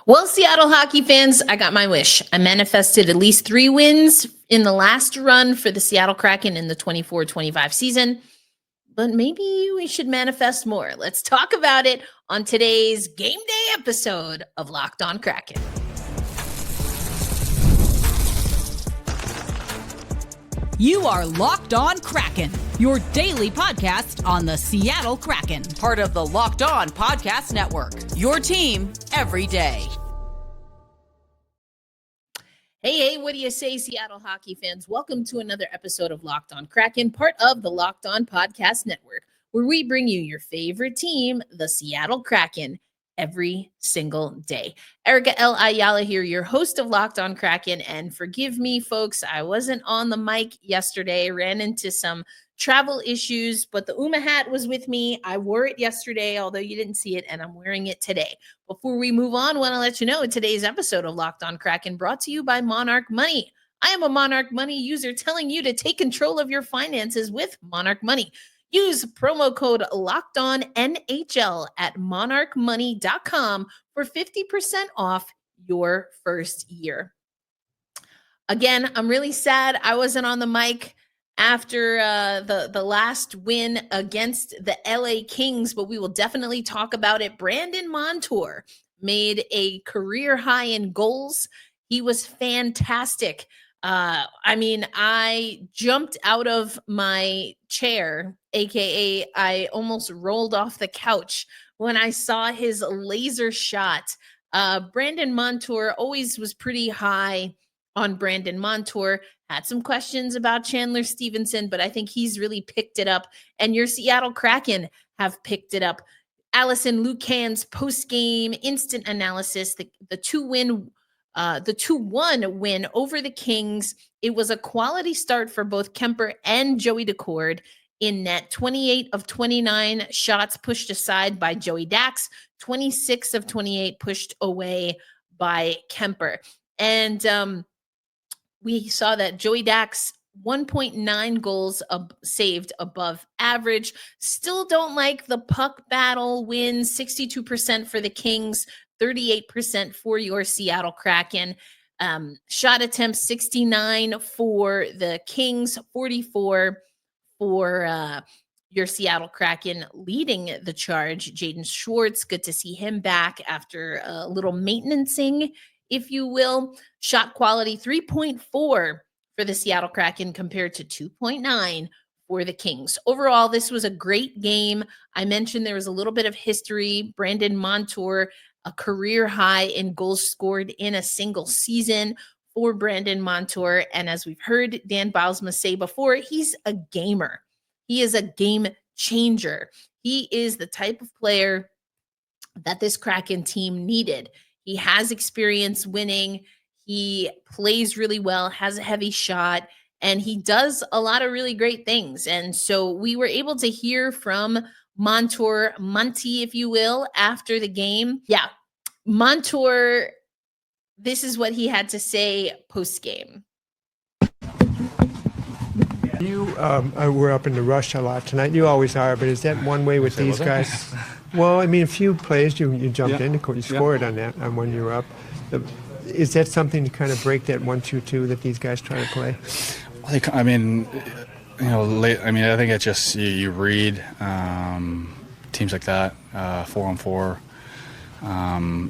Well, Seattle hockey fans, I got my wish. I manifested at least 3 wins in the last run for the Seattle Kraken in the 24-25 season. But maybe we should manifest more. Let's talk about it on today's game day episode of Locked On Kraken. You are Locked On Kraken, your daily podcast on the Seattle Kraken, part of the Locked On Podcast Network, your team every day. Hey, what do you say, Seattle hockey fans? Welcome to another episode of Locked On Kraken, part of the Locked On Podcast Network, where we bring you your favorite team, the Seattle Kraken, every single day. Erica L. Ayala here, your host of Locked On Kraken, and forgive me, folks, I wasn't on the mic yesterday, ran into some travel issues, but the Uma hat was with me. I wore it yesterday, although you didn't see it, and I'm wearing it today. Before we move on, I want to let you know today's episode of Locked On Kraken brought to you by Monarch Money. I am a Monarch Money user telling you to take control of your finances with Monarch Money. Use promo code LOCKEDONNHL at monarchmoney.com for 50% off your first year. Again, I'm really sad I wasn't on the mic after the last win against the LA Kings, but we will definitely talk about it. Brandon Montour made a career high in goals. He was fantastic. I jumped out of my chair, aka I almost rolled off the couch when I saw his laser shot. Brandon Montour always was pretty high on Brandon Montour. Had some questions about Chandler Stevenson, but I think he's really picked it up, and your Seattle Kraken have picked it up. Allison Lucan's post-game instant analysis, the 2-1 win over the Kings. It was a quality start for both Kemper and Joey Daccord in net. 28 of 29 shots pushed aside by Joey Dax, 26 of 28 pushed away by Kemper. And we saw that Joey Dax 1.9 goals saved above average. Still don't like the puck battle wins, 62% for the Kings, 38% for your Seattle Kraken. Shot attempts 69 for the Kings, 44 for your Seattle Kraken. Leading the charge, Jaden Schwartz. Good to see him back after a little maintenancing, if you will. Shot quality 3.4 for the Seattle Kraken compared to 2.9 for the Kings. Overall, this was a great game. I mentioned there was a little bit of history. Brandon Montour, a career high in goals scored in a single season for Brandon Montour. And as we've heard Dan Bylsma say before, he's a gamer. He is a game changer. He is the type of player that this Kraken team needed. He has experience winning. He plays really well, has a heavy shot, and he does a lot of really great things. And so we were able to hear from Monty, if you will, after the game. Yeah, Montour, this is what he had to say post-game. You were up in the rush a lot tonight. You always are, but is that one way with these guys? Well, I mean, a few plays you jumped in, you scored on that when you were up. Is that something to kind of break that 1-2-2 that these guys try to play? I think it's just you read teams like that, 4-on-4.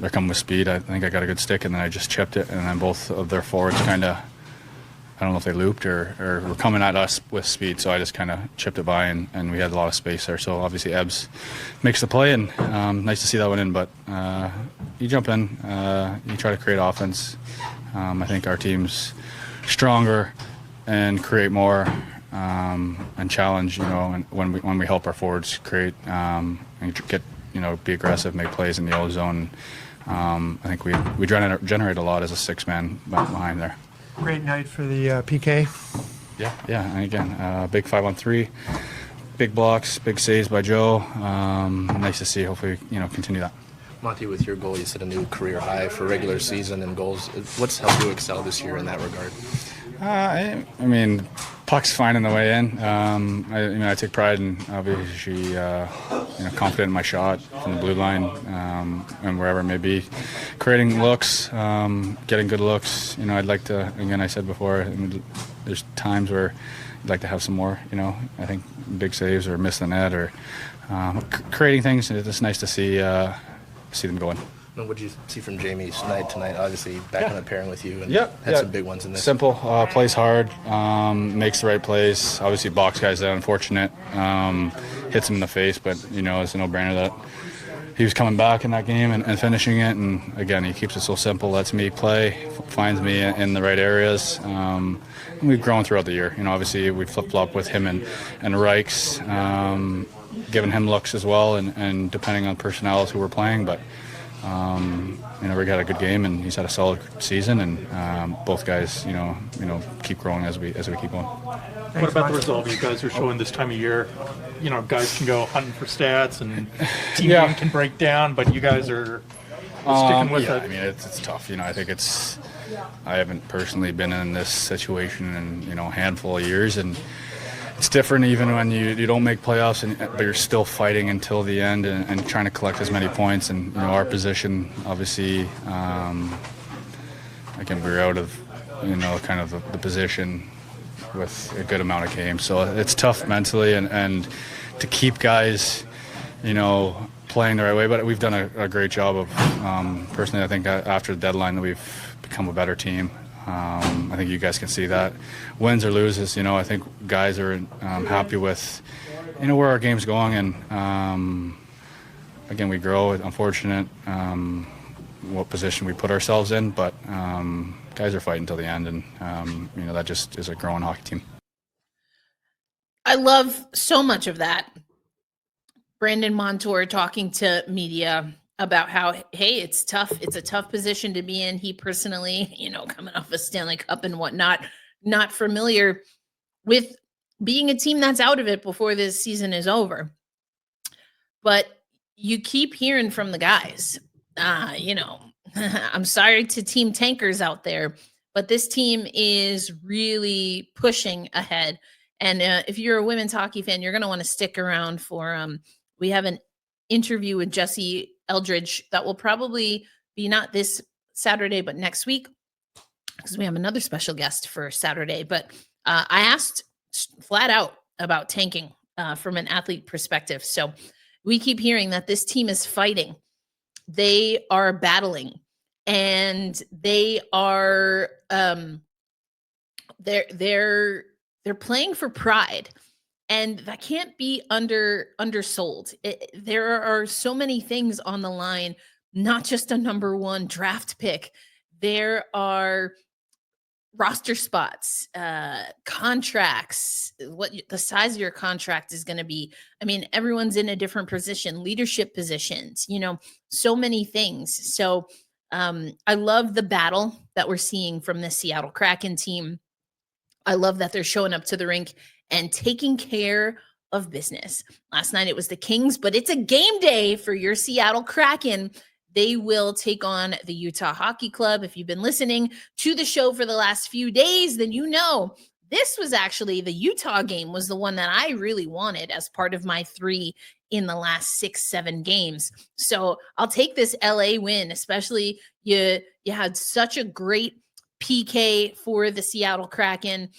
They're coming with speed. I think I got a good stick, and then I just chipped it, and then both of their forwards kind of, I don't know if they looped or were coming at us with speed, so I just kind of chipped it by, and we had a lot of space there. So obviously Ebbs makes the play, and nice to see that one in. But you jump in, you try to create offense. I think our team's stronger and create more and challenge. And when we help our forwards create and get be aggressive, make plays in the yellow zone. I think we generate a lot as a 6-man behind there. Great night for the PK. Yeah, and again, big 5-on-3, big blocks, big saves by Joe. Nice to see. Hopefully, continue that. Monty, with your goal, you set a new career high for regular season and goals. What's helped you excel this year in that regard? puck's finding the way in. I take pride in obviously, confident in my shot from the blue line and wherever it may be, creating looks, getting good looks. I'd like to. Again, I said before, there's times where I'd like to have some more. I think big saves or miss the net or creating things. It's just nice to see them going. What did you see from Jamie tonight? Obviously, back on the pairing with you and had some big ones in this. Simple, plays hard, makes the right plays. Obviously, box guy's unfortunate, hits him in the face, but it's a no-brainer that he was coming back in that game and finishing it. And again, he keeps it so simple, lets me play, finds me in the right areas. And we've grown throughout the year. Obviously, we flip-flop with him and Reichs, giving him looks as well, and depending on personnel who we're playing, but. We got a good game, and he's had a solid season, and both guys, keep growing as we keep going. What about the result you guys are showing this time of year? Guys can go hunting for stats, and team game can break down, but you guys are sticking with it. It's tough. I think I haven't personally been in this situation in a handful of years, and it's different even when you don't make playoffs, but you're still fighting until the end and trying to collect as many points. And our position, obviously, again, we're out of kind of the position with a good amount of games, so it's tough mentally and to keep guys, playing the right way. But we've done a great job of personally. I think after the deadline that we've become a better team. I think you guys can see that. Wins or loses, I think guys are happy with, where our game's going. And, again, we grow. Unfortunate what position we put ourselves in. But guys are fighting until the end. And, that just is a growing hockey team. I love so much of that. Brandon Montour talking to media about how, hey, it's tough. It's a tough position to be in. He personally, coming off a Stanley Cup and whatnot, not familiar with being a team that's out of it before this season is over. But you keep hearing from the guys, I'm sorry to team tankers out there, but this team is really pushing ahead. And if you're a women's hockey fan, you're going to want to stick around for, we have an interview with Jesse Eldridge that will probably be not this Saturday, but next week, because we have another special guest for Saturday. But I asked flat out about tanking from an athlete perspective. So we keep hearing that this team is fighting. They are battling, and they are they're playing for pride. And that can't be undersold. There are so many things on the line, not just a number one draft pick. There are roster spots, contracts, what the size of your contract is going to be. Everyone's in a different position, leadership positions, so many things. So I love the battle that we're seeing from the Seattle Kraken team. I love that they're showing up to the rink and taking care of business. Last night it was the Kings, but it's a game day for your Seattle Kraken. They will take on the Utah Hockey Club. If you've been listening to the show for the last few days, then this was actually the Utah game was the one that I really wanted as part of my 3 in the last 6-7 games. So I'll take this LA win, especially you had such a great PK for the Seattle Kraken.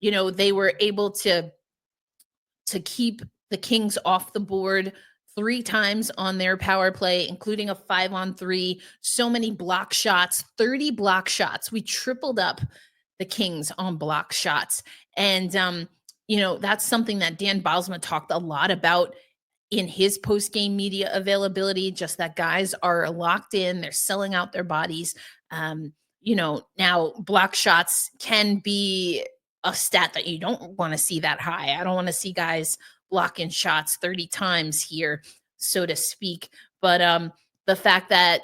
They were able to keep the Kings off the board 3 times on their power play, including a 5-on-3, so many block shots, 30 block shots. We tripled up the Kings on block shots. And, that's something that Dan Bylsma talked a lot about in his post-game media availability, just that guys are locked in, they're selling out their bodies. Now block shots can be a stat that you don't want to see that high. I don't want to see guys blocking shots 30 times here, so to speak. But the fact that,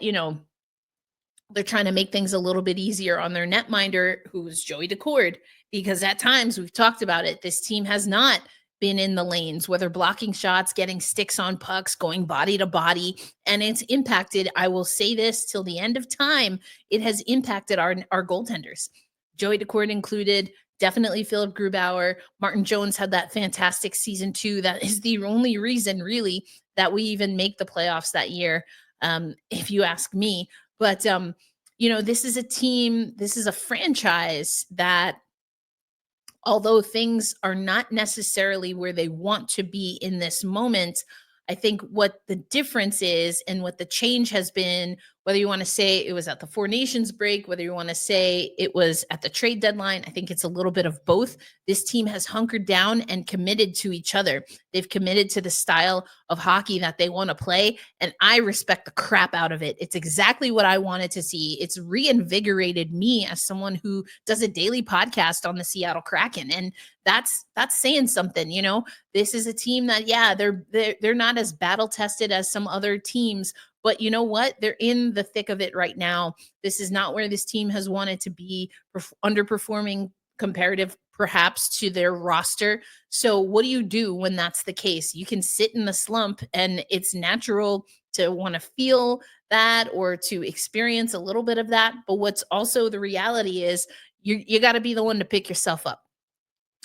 they're trying to make things a little bit easier on their netminder, who's Joey Decord, because at times we've talked about it. This team has not been in the lanes, whether blocking shots, getting sticks on pucks, going body to body, and it's impacted. I will say this till the end of time. It has impacted our goaltenders. Joey Decord included, definitely Philip Grubauer. Martin Jones had that fantastic season too. That is the only reason really that we even make the playoffs that year, if you ask me. But, this is a team, this is a franchise that, although things are not necessarily where they want to be in this moment, I think what the difference is and what the change has been, whether you want to say it was at the Four Nations break, whether you want to say it was at the trade deadline, I think it's a little bit of both. This team has hunkered down and committed to each other. They've committed to the style of hockey that they want to play, and I respect the crap out of it. It's exactly what I wanted to see. It's reinvigorated me as someone who does a daily podcast on the Seattle Kraken, and that's saying something. This is a team that, yeah, they're not as battle tested as some other teams, but you know what? They're in the thick of it right now. This is not where this team has wanted to be, underperforming comparative perhaps to their roster. So what do you do when that's the case? You can sit in the slump, and it's natural to want to feel that or to experience a little bit of that. But what's also the reality is you got to be the one to pick yourself up.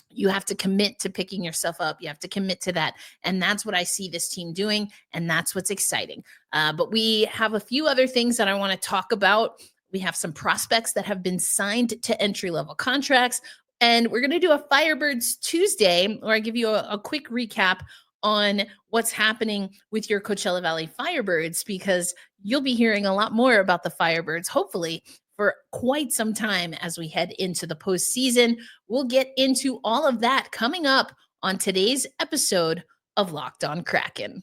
You have to commit to picking yourself up. You have to commit to that. And that's what I see this team doing. And that's what's exciting. But we have a few other things that I want to talk about. We have some prospects that have been signed to entry-level contracts. And we're going to do a Firebirds Tuesday, where I give you a quick recap on what's happening with your Coachella Valley Firebirds, because you'll be hearing a lot more about the Firebirds, hopefully, for quite some time as we head into the postseason. We'll get into all of that coming up on today's episode of Locked On Kraken.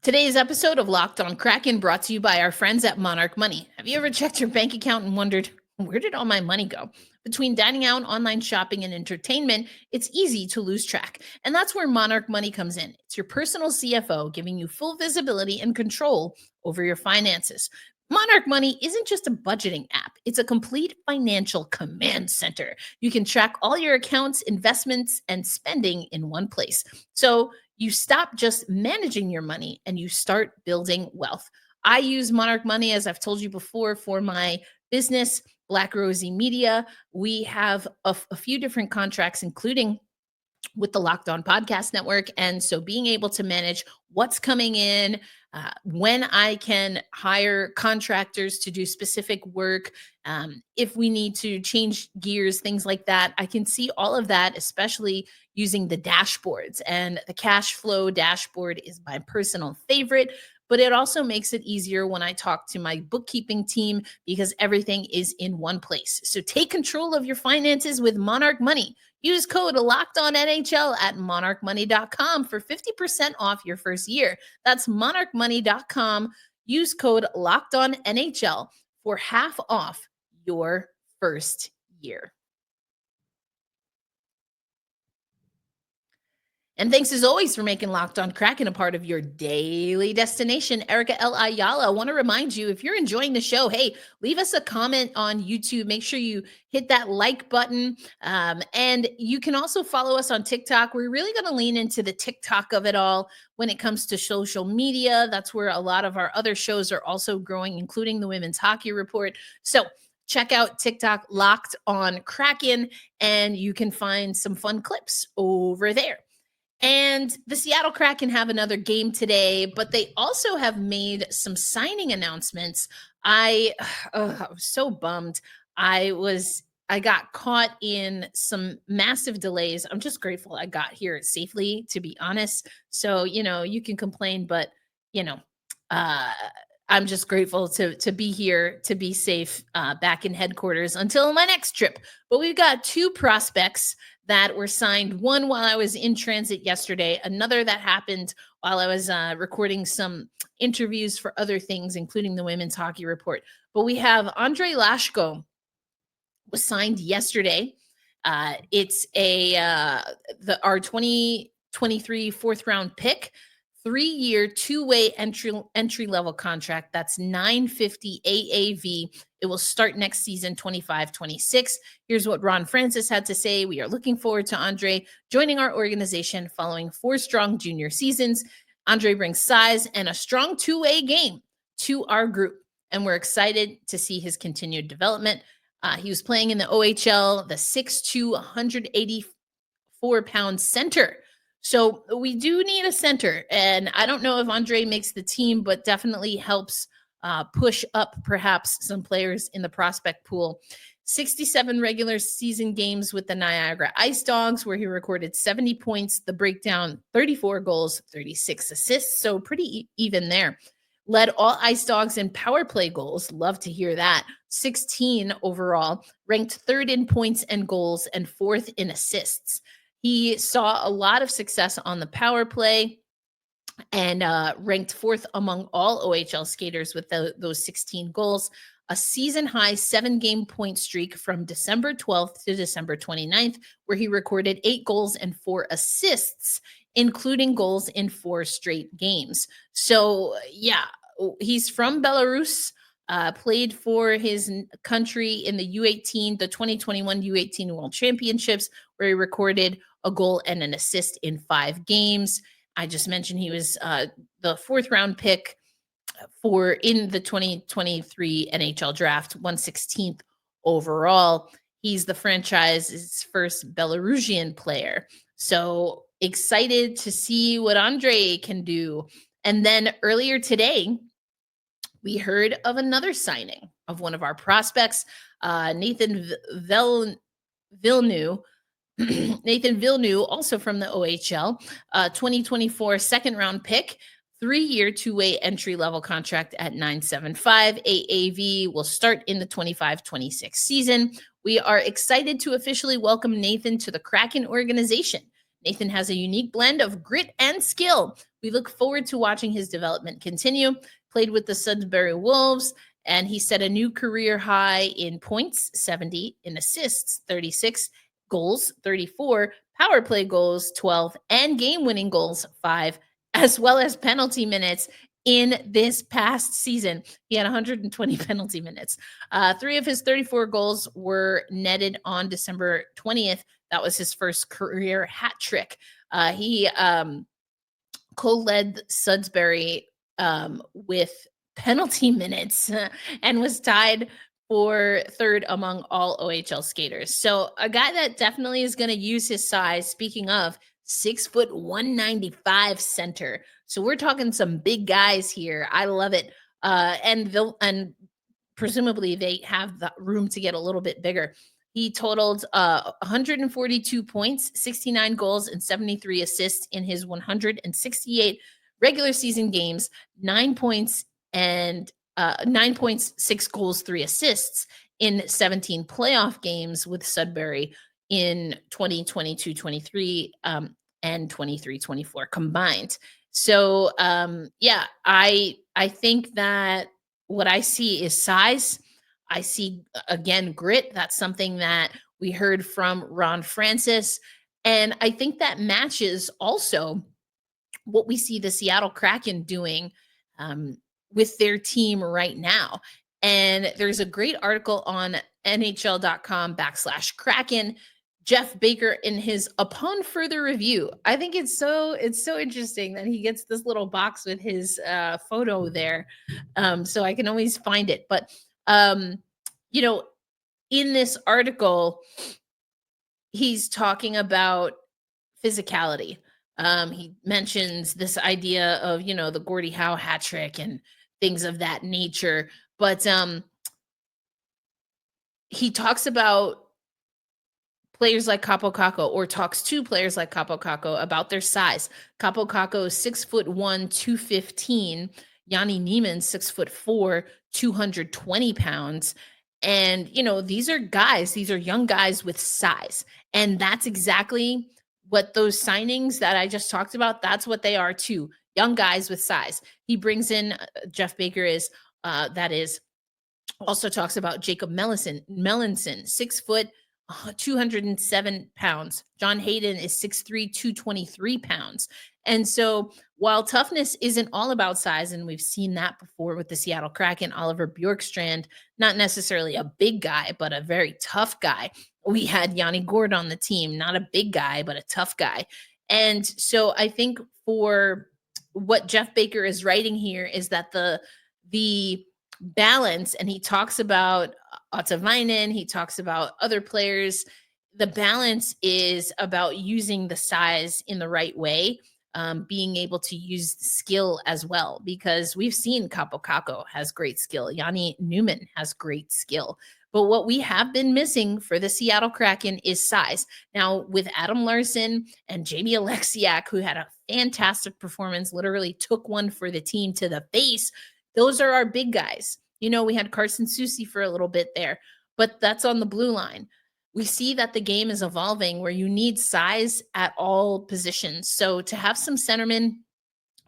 Today's episode of Locked On Kraken brought to you by our friends at Monarch Money. Have you ever checked your bank account and wondered, where did all my money go? Between dining out, online shopping, and entertainment, it's easy to lose track. And that's where Monarch Money comes in. It's your personal CFO, giving you full visibility and control over your finances. Monarch Money isn't just a budgeting app. It's a complete financial command center. You can track all your accounts, investments, and spending in one place. So you stop just managing your money and you start building wealth. I use Monarch Money, as I've told you before, for my business, Black Rosie Media. We have a few different contracts, including with the Locked On Podcast Network. And so being able to manage what's coming in, when I can hire contractors to do specific work, if we need to change gears, things like that, I can see all of that, especially using the dashboards. And the cash flow dashboard is my personal favorite, but it also makes it easier when I talk to my bookkeeping team because everything is in one place. So take control of your finances with Monarch Money. Use code LOCKEDONNHL at monarchmoney.com for 50% off your first year. That's monarchmoney.com. Use code LOCKEDONNHL for half off your first year. And thanks as always for making Locked On Kraken a part of your daily destination. Erica L. Ayala, I want to remind you, if you're enjoying the show, hey, leave us a comment on YouTube. Make sure you hit that like button. And you can also follow us on TikTok. We're really going to lean into the TikTok of it all when it comes to social media. That's where a lot of our other shows are also growing, including the Women's Hockey Report. So check out TikTok, Locked On Kraken, and you can find some fun clips over there. And the Seattle Kraken have another game today, but they also have made some signing announcements. I was so bummed. I got caught in some massive delays. I'm just grateful I got here safely, to be honest. So, you can complain, but, I'm just grateful to be here, to be safe back in headquarters until my next trip. But we've got two prospects that were signed, one while I was in transit yesterday, another that happened while I was recording some interviews for other things, including the Women's Hockey Report. But we have Andre Lashko was signed yesterday. It's our 2023 fourth round pick 3-year, two-way entry level contract. That's $950 AAV. It will start next season, 25-26. Here's what Ron Francis had to say. We are looking forward to Andre joining our organization following 4 strong junior seasons. Andre brings size and a strong two-way game to our group, and we're excited to see his continued development. He was playing in the OHL, the 6'2", 184-pound center. So we do need a center, and I don't know if Andre makes the team, but definitely helps push up perhaps some players in the prospect pool. 67 regular season games with the Niagara Ice Dogs, where he recorded 70 points, the breakdown, 34 goals, 36 assists, so pretty even there. Led all Ice Dogs in power play goals. Love to hear that. 16 overall. Ranked 3rd in points and goals and 4th in assists. He saw a lot of success on the power play and ranked 4th among all OHL skaters with those 16 goals. A season-high 7-game point streak from December 12th to December 29th, where he recorded 8 goals and 4 assists, including goals in 4 straight games. So, yeah, he's from Belarus. Played for his country in the U18, the 2021 U18 World Championships, where he recorded a goal and an assist in 5 games. I just mentioned he was the 4th round pick in the 2023 NHL draft, 116th overall. He's the franchise's first Belarusian player. So excited to see what Andre can do. And then earlier today, we heard of another signing of one of our prospects, Nathan Villeneuve. Nathan Villeneuve, also from the OHL, 2024 second-round pick, 3-year, two-way entry-level contract at $975 AAV, will start in the 25-26 season. We are excited to officially welcome Nathan to the Kraken organization. Nathan has a unique blend of grit and skill. We look forward to watching his development continue. Played with the Sudbury Wolves, and he set a new career high in points, 70, in assists, 36, goals, 34, power play goals, 12, and game-winning goals, 5, as well as penalty minutes in this past season. He had 120 penalty minutes. 3 of his 34 goals were netted on December 20th. That was his first career hat trick. He co-led Sudbury with penalty minutes and was tied for 3rd among all OHL skaters. So a guy that definitely is going to use his size. Speaking of, 6', 195 center. So we're talking some big guys here. I love it. And presumably they have the room to get a little bit bigger. He totaled 142 points, 69 goals, and 73 assists in his 168 regular season games, 9 points, 6 goals, 3 assists in 17 playoff games with Sudbury in 2022-23 and 23-24 combined. So, I think that what I see is size. I see, again, grit. That's something that we heard from Ron Francis. And I think that matches also what we see the Seattle Kraken doing with their team right now. And there's a great article on NHL.com/Kraken. Geoff Baker, in his upon further review, I think it's so interesting that he gets this little box with his photo there. So I can always find it. But, in this article, he's talking about physicality. He mentions this idea of, the Gordie Howe hat trick and things of that nature. But he talks about players like Kaapo Kakko, or talks to players like Kaapo Kakko about their size. Kaapo Kakko is 6'1", 215. Yanni Niemann, 6'4", 220 pounds. And, these are young guys with size. And that's exactly what those signings that I just talked about, that's what they are too. Young guys with size. He brings in, Geoff Baker also talks about Jacob Melanson, 6', 207 pounds. John Hayden is 6'3", 223 pounds. And so while toughness isn't all about size, and we've seen that before with the Seattle Kraken, Oliver Bjorkstrand, not necessarily a big guy, but a very tough guy. We had Yanni Gourde on the team, not a big guy, but a tough guy. And so I think for what Geoff Baker is writing here is that the balance, and he talks about Ottavainen, he talks about other players, the balance is about using the size in the right way, being able to use skill as well, because we've seen Capo Caco has great skill. Yanni Newman has great skill. But what we have been missing for the Seattle Kraken is size. Now, with Adam Larson and Jamie Alexiak, who had a fantastic performance, literally took one for the team to the face, those are our big guys. You know, we had Carson Soucy for a little bit there, but that's on the blue line. We see that the game is evolving where you need size at all positions. So to have some centermen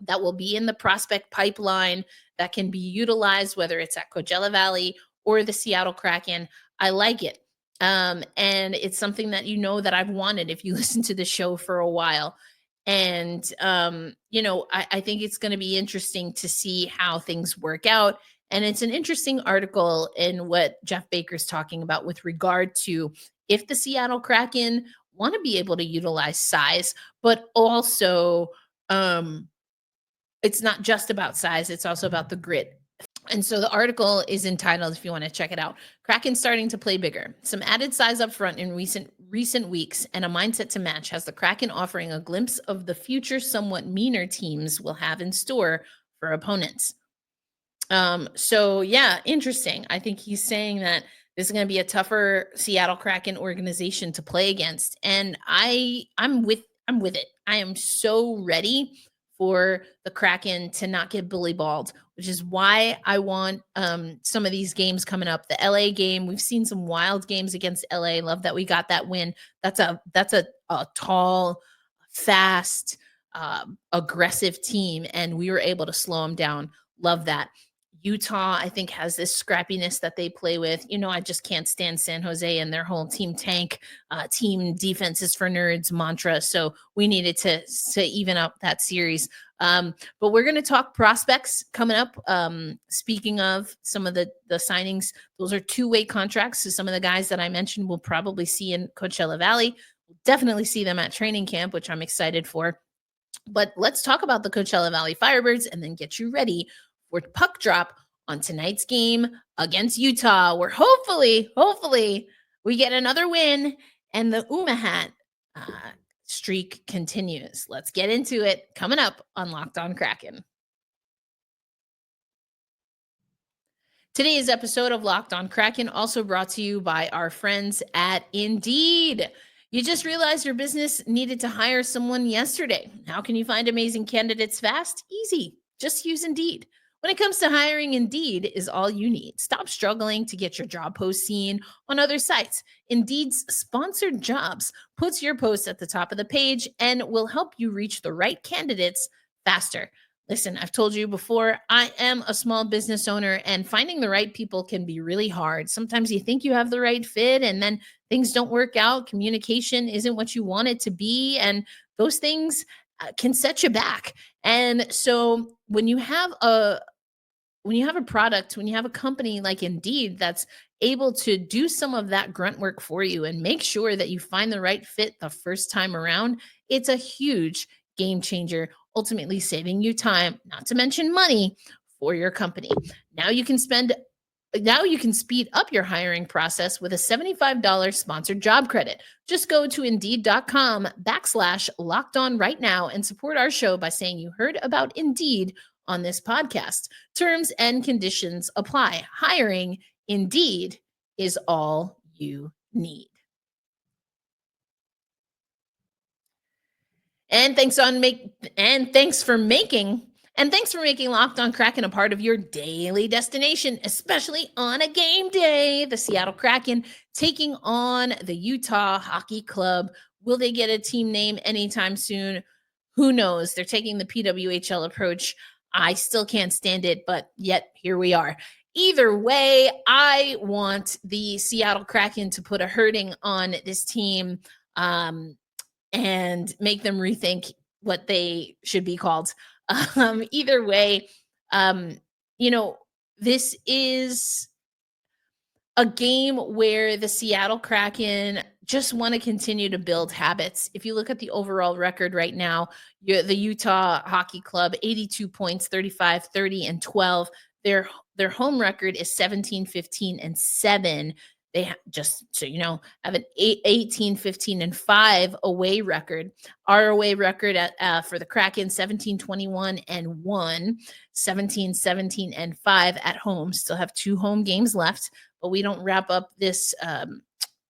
that will be in the prospect pipeline that can be utilized, whether it's at Coachella Valley or the Seattle Kraken, I like it. And it's something that you know that I've wanted if you listen to the show for a while. And, I think it's going to be interesting to see how things work out. And it's an interesting article in what Geoff Baker's talking about with regard to if the Seattle Kraken want to be able to utilize size, but also it's not just about size, it's also about the grit. And so the article is entitled, if you want to check it out, Kraken starting to play bigger. Some added size up front in recent weeks and a mindset to match has the Kraken offering a glimpse of the future somewhat meaner teams will have in store for opponents. So yeah, interesting. I think he's saying that this is going to be a tougher Seattle Kraken organization to play against. And I'm with it. I am so ready for the Kraken to not get bully balled, which is why I want some of these games coming up. The LA game, we've seen some wild games against LA. Love that we got that win. That's a tall, fast, aggressive team, and we were able to slow them down. Love that. Utah, I think, has this scrappiness that they play with. I just can't stand San Jose and their whole team tank, team defenses for nerds mantra. So we needed to even up that series. But we're going to talk prospects coming up. Speaking of some of the signings, those are two-way contracts. So some of the guys that I mentioned we'll probably see in Coachella Valley. We'll definitely see them at training camp, which I'm excited for. But let's talk about the Coachella Valley Firebirds and then get you ready for puck drop on tonight's game against Utah, where hopefully we get another win and the Umahat streak continues. Let's get into it coming up on Locked On Kraken. Today's episode of Locked On Kraken also brought to you by our friends at Indeed. You just realized your business needed to hire someone yesterday. How can you find amazing candidates fast? Easy. Just use Indeed. When it comes to hiring, Indeed is all you need. Stop struggling to get your job post seen on other sites. Indeed's sponsored jobs puts your post at the top of the page and will help you reach the right candidates faster. Listen, I've told you before, I am a small business owner, and finding the right people can be really hard. Sometimes you think you have the right fit and then things don't work out. Communication isn't what you want it to be, and those things can set you back. And so when you have a product, when you have a company like Indeed that's able to do some of that grunt work for you and make sure that you find the right fit the first time around, it's a huge game changer, ultimately saving you time, not to mention money, for your company. Now you can speed up your hiring process with a $75 sponsored job credit. Just go to Indeed.com/lockedon right now and support our show by saying you heard about Indeed on this podcast. Terms and conditions apply. Hiring Indeed is all you need. And thanks for making Locked On Kraken a part of your daily destination, especially on a game day. The Seattle Kraken taking on the Utah Hockey Club. Will they get a team name anytime soon? Who knows? They're taking the PWHL approach. I still can't stand it, but yet here we are. Either way, I want the Seattle Kraken to put a hurting on this team and make them rethink what they should be called. Either way, this is a game where the Seattle Kraken just want to continue to build habits. If you look at the overall record right now, the Utah Hockey Club, 82 points, 35, 30, and 12. Their home record is 17, 15, and 7. They just so you know have an 18, 15, and 5 away record. Our away record for the Kraken 17, 21, and 1, 17, 17, and 5 at home. Still have 2 home games left, but we don't wrap up this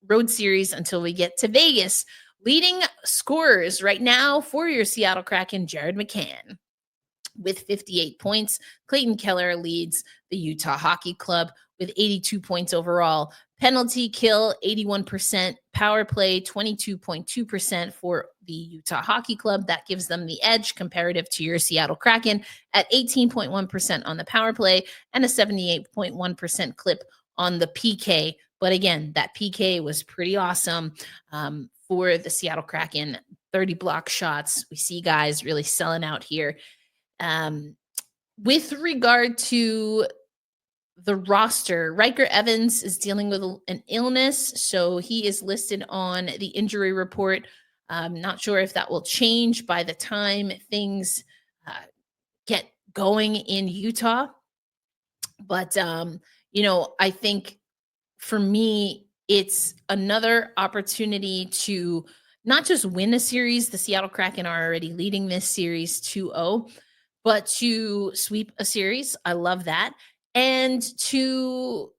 road series until we get to Vegas. Leading scorers right now for your Seattle Kraken, Jared McCann with 58 points. Clayton Keller leads the Utah Hockey Club with 82 points overall. Penalty kill, 81%. Power play, 22.2% for the Utah Hockey Club. That gives them the edge comparative to your Seattle Kraken at 18.1% on the power play and a 78.1% clip on the PK. But again, that PK was pretty awesome for the Seattle Kraken. 30 block shots. We see guys really selling out here. With regard to the roster, Riker Evans is dealing with an illness, so he is listed on the injury report. I'm not sure if that will change by the time things get going in Utah. But, I think for me, it's another opportunity to not just win a series. The Seattle Kraken are already leading this series 2-0, but to sweep a series. I love that. And to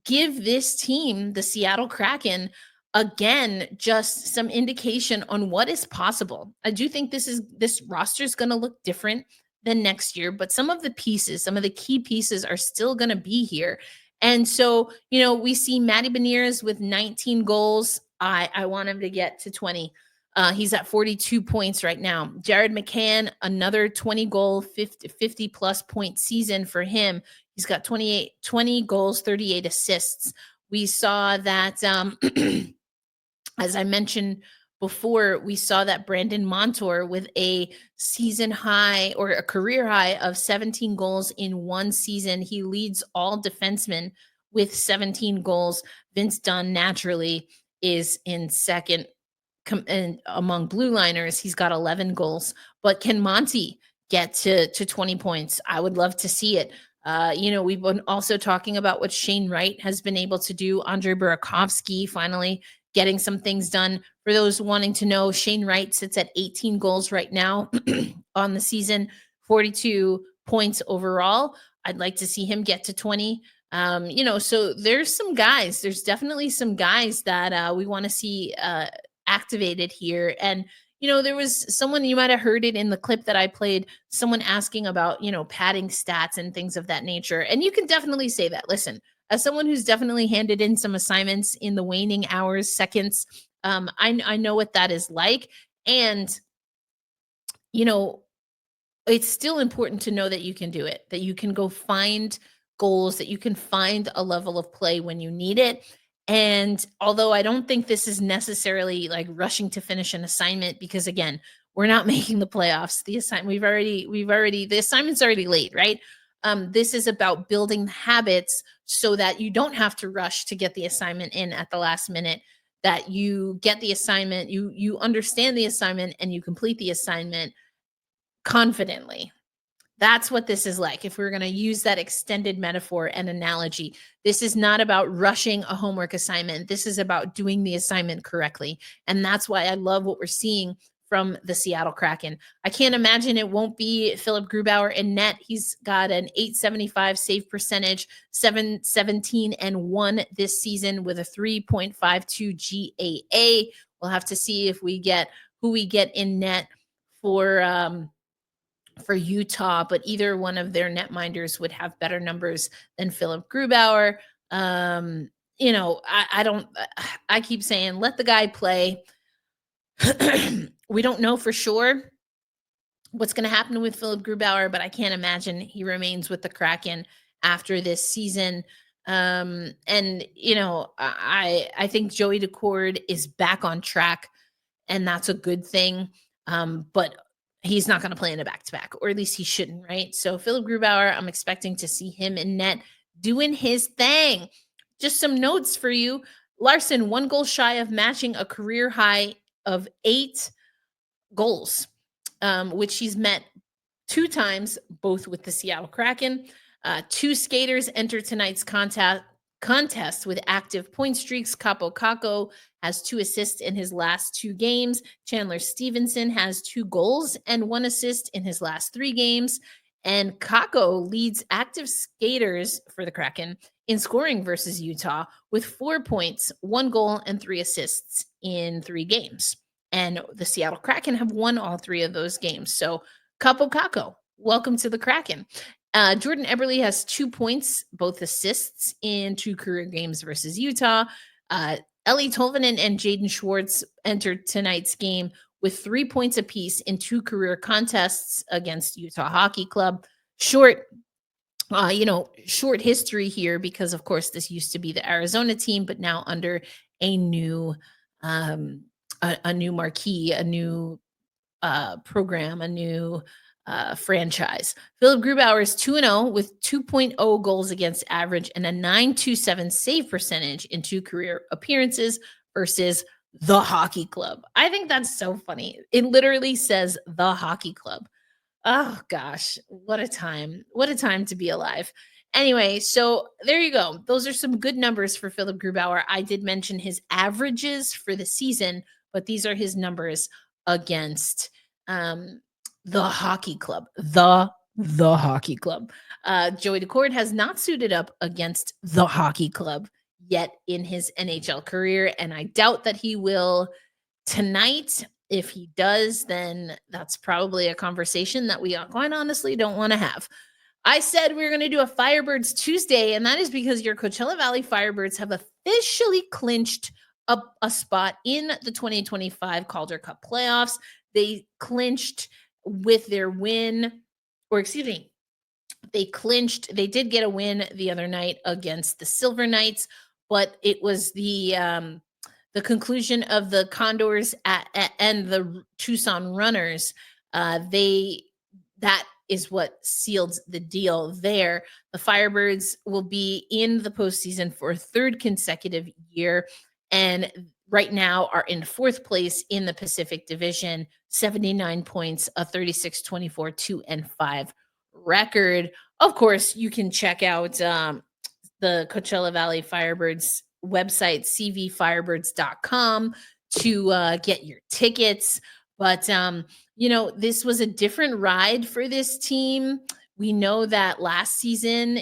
give this team, the Seattle Kraken, again, just some indication on what is possible. I do think this roster is going to look different than next year, but some of the key pieces are still going to be here. And so, we see Matty Beniers with 19 goals. I want him to get to 20. He's at 42 points right now. Jared McCann, another 20 goal, 50 plus point season for him. He's got 20 goals, 38 assists. We saw that, as I mentioned before, we saw that Brandon Montour with a season high or a career high of 17 goals in one season. He leads all defensemen with 17 goals. Vince Dunn naturally is in second. And among blue liners, he's got 11 goals. But can Monty get to 20 points? I would love to see it. We've been also talking about what Shane Wright has been able to do. Andre Burakovsky finally getting some things done. For those wanting to know, Shane Wright sits at 18 goals right now on the season, 42 points overall. I'd like to see him get to 20. So there's definitely some guys that we want to see activated here. And there was someone, you might have heard it in the clip that I played, someone asking about padding stats and things of that nature. And you can definitely say that. Listen, as someone who's definitely handed in some assignments in the waning hours, seconds, I know what that is like. And it's still important to know that you can do it, that you can go find goals, that you can find a level of play when you need it. And although I don't think this is necessarily like rushing to finish an assignment, because again, we're not making the playoffs. The assignment's already late, right? This is about building habits so that you don't have to rush to get the assignment in at the last minute, that you get the assignment, you understand the assignment, and you complete the assignment confidently. That's what this is like. If we're going to use that extended metaphor and analogy, this is not about rushing a homework assignment. This is about doing the assignment correctly. And that's why I love what we're seeing from the Seattle Kraken. I can't imagine it won't be Philip Grubauer in net. He's got an .875 save percentage, 7-17-1 this season with a 3.52 GAA. We'll have to see if who we get in net for Utah, but either one of their netminders would have better numbers than Philip Grubauer. I keep saying, let the guy play. We don't know for sure what's going to happen with Philip Grubauer, but I can't imagine he remains with the Kraken after this season. And I think Joey Decord is back on track, and that's a good thing. But he's not going to play in a back-to-back, or at least he shouldn't, right? So Philip Grubauer, I'm expecting to see him in net doing his thing. Just some notes for you. Larson, 1 goal shy of matching a career high of 8 goals, which he's met 2 times, both with the Seattle Kraken. 2 skaters enter tonight's contest with active point streaks. Capo Caco has 2 assists in his last 2 games. Chandler Stevenson has 2 goals and 1 assist in his last 3 games. And Caco leads active skaters for the Kraken in scoring versus Utah with 4 points, 1 goal, and 3 assists in 3 games. And the Seattle Kraken have won all 3 of those games. So Capo Caco, welcome to the Kraken. Jordan Eberle has 2 points, both assists in 2 career games versus Utah. Ellie Tolvanen and Jaden Schwartz entered tonight's game with 3 points apiece in 2 career contests against Utah Hockey Club. Short history here because, of course, this used to be the Arizona team, but now under a new marquee, a new program, a new franchise. Philip Grubauer is 2-0 with 2.0 goals against average and a .927 save percentage in 2 career appearances versus the Hockey Club. I think that's so funny. It literally says the Hockey Club. Oh gosh, what a time. What a time to be alive. Anyway, so there you go. Those are some good numbers for Philip Grubauer. I did mention his averages for the season, but these are his numbers against the Hockey Club. The Hockey Club. Joey Decord has not suited up against the Hockey Club yet in his NHL career, and I doubt that he will tonight. If he does, then that's probably a conversation that we quite honestly don't want to have. I said we were going to do a Firebirds Tuesday, and that is because your Coachella Valley Firebirds have officially clinched up a spot in the 2025 Calder Cup playoffs. They clinched with their win, or excuse me, they clinched. They did get a win the other night against the Silver Knights, but it was the conclusion of the Condors and the Tucson Runners. That is what sealed the deal there. The Firebirds will be in the postseason for a 3rd consecutive year, and right now are in 4th place in the Pacific Division, 79 points, a 36-24, 2-5 record. Of course, you can check out the Coachella Valley Firebirds website, cvfirebirds.com, to get your tickets. But, this was a different ride for this team. We know that last season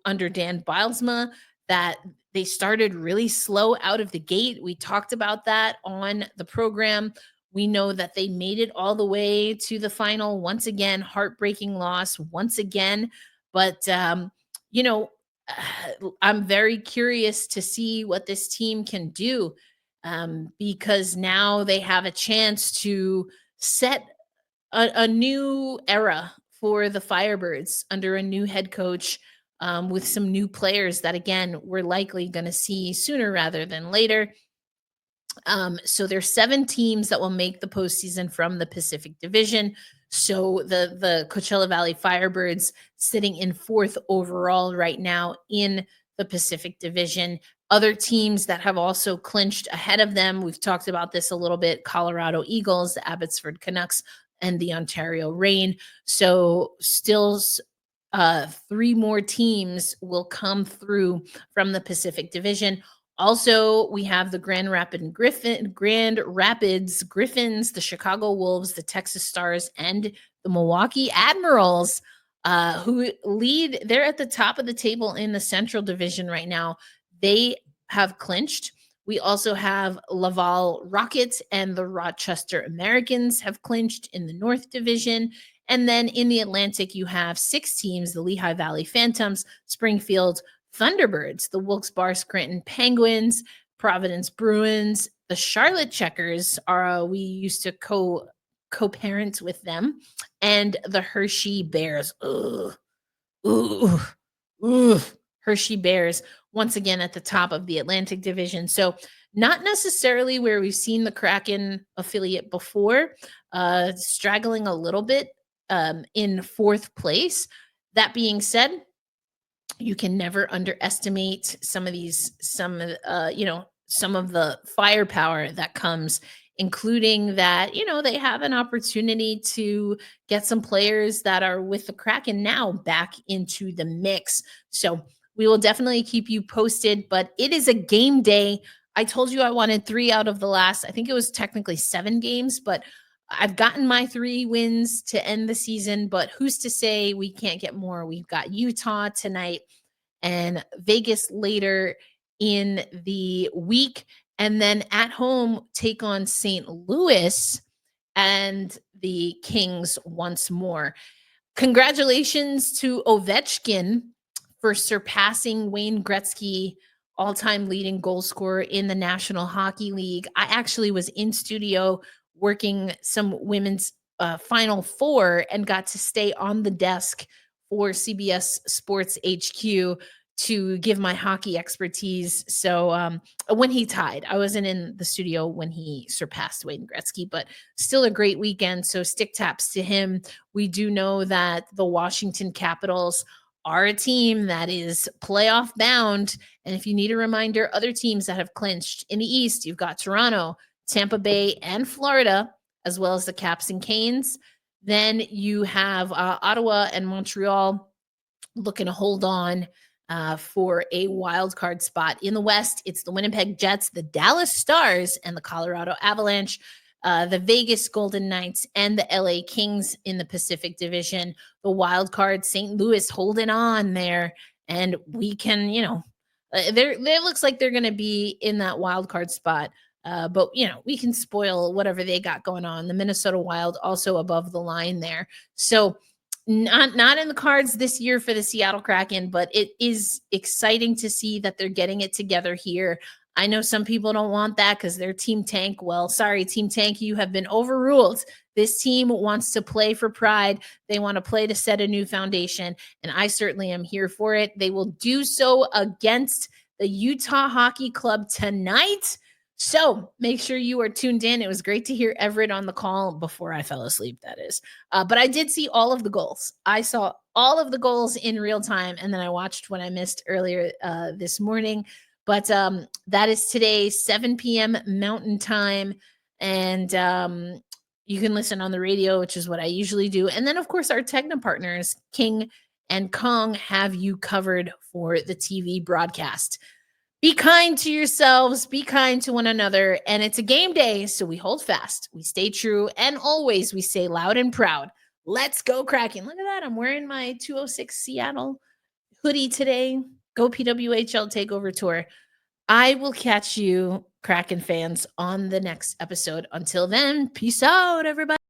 under Dan Bilesma that they started really slow out of the gate. We talked about that on the program. We know that they made it all the way to the final. Once again, heartbreaking loss once again. But, I'm very curious to see what this team can do, because now they have a chance to set a new era for the Firebirds under a new head coach, with some new players that, again, we're likely going to see sooner rather than later. So there's 7 teams that will make the postseason from the Pacific Division. So the Coachella Valley Firebirds sitting in 4th overall right now in the Pacific Division. Other teams that have also clinched ahead of them, we've talked about this a little bit: Colorado Eagles, the Abbotsford Canucks, and the Ontario Reign. So still 3 more teams will come through from the Pacific Division. Also, we have the Grand Rapids Griffins, the Chicago Wolves, the Texas Stars, and the Milwaukee Admirals, who lead. They're at the top of the table in the Central Division right now. They have clinched. We also have Laval Rockets and the Rochester Americans have clinched in the North Division. And then in the Atlantic, you have 6 teams: the Lehigh Valley Phantoms, Springfield Thunderbirds, the Wilkes-Barre Scranton Penguins, Providence Bruins, the Charlotte Checkers we used to co-parent with them, and the Hershey Bears. Ooh, Hershey Bears once again at the top of the Atlantic Division. So not necessarily where we've seen the Kraken affiliate before, straggling a little bit in fourth place. That being said, you can never underestimate some of the firepower that comes, including that, they have an opportunity to get some players that are with the Kraken now back into the mix. So we will definitely keep you posted, but it is a game day. I told you I wanted 3 out of the last, I think it was technically 7 games, but I've gotten my 3 wins to end the season, but who's to say we can't get more? We've got Utah tonight and Vegas later in the week, and then at home take on St. Louis and the Kings once more. Congratulations to Ovechkin for surpassing Wayne Gretzky, all-time leading goal scorer in the National Hockey League. I actually was in studio working some women's Final Four and got to stay on the desk for CBS Sports HQ to give my hockey expertise. So when he tied, I wasn't in the studio when he surpassed Wayne Gretzky, but still a great weekend. So stick taps to him. We do know that the Washington Capitals are a team that is playoff bound. And if you need a reminder, other teams that have clinched in the East, you've got Toronto, Tampa Bay, and Florida, as well as the Caps and Canes. Then you have Ottawa and Montreal looking to hold on for a wild card spot. In the West, it's the Winnipeg Jets, the Dallas Stars, and the Colorado Avalanche, the Vegas Golden Knights, and the LA Kings in the Pacific Division. The wild card, St. Louis holding on there, and we can, there looks like they're going to be in that wild card spot. But we can spoil whatever they got going on. The Minnesota Wild also above the line there. So not in the cards this year for the Seattle Kraken, but it is exciting to see that they're getting it together here. I know some people don't want that because they're Team Tank. Well, sorry, Team Tank, you have been overruled. This team wants to play for pride. They want to play to set a new foundation, and I certainly am here for it. They will do so against the Utah Hockey Club tonight. So make sure you are tuned in. It was great to hear Everett on the call before I fell asleep, that is. But I did see all of the goals. I saw all of the goals in real time, and then I watched what I missed earlier this morning. But that is today, 7 p.m. Mountain Time. And you can listen on the radio, which is what I usually do. And then, of course, our Tegna partners, King and Kong, have you covered for the TV broadcast. Be kind to yourselves, be kind to one another, and it's a game day, so we hold fast, we stay true, and always we say loud and proud, let's go Kraken. Look at that, I'm wearing my 206 Seattle hoodie today. Go PWHL Takeover Tour. I will catch you, Kraken fans, on the next episode. Until then, peace out, everybody.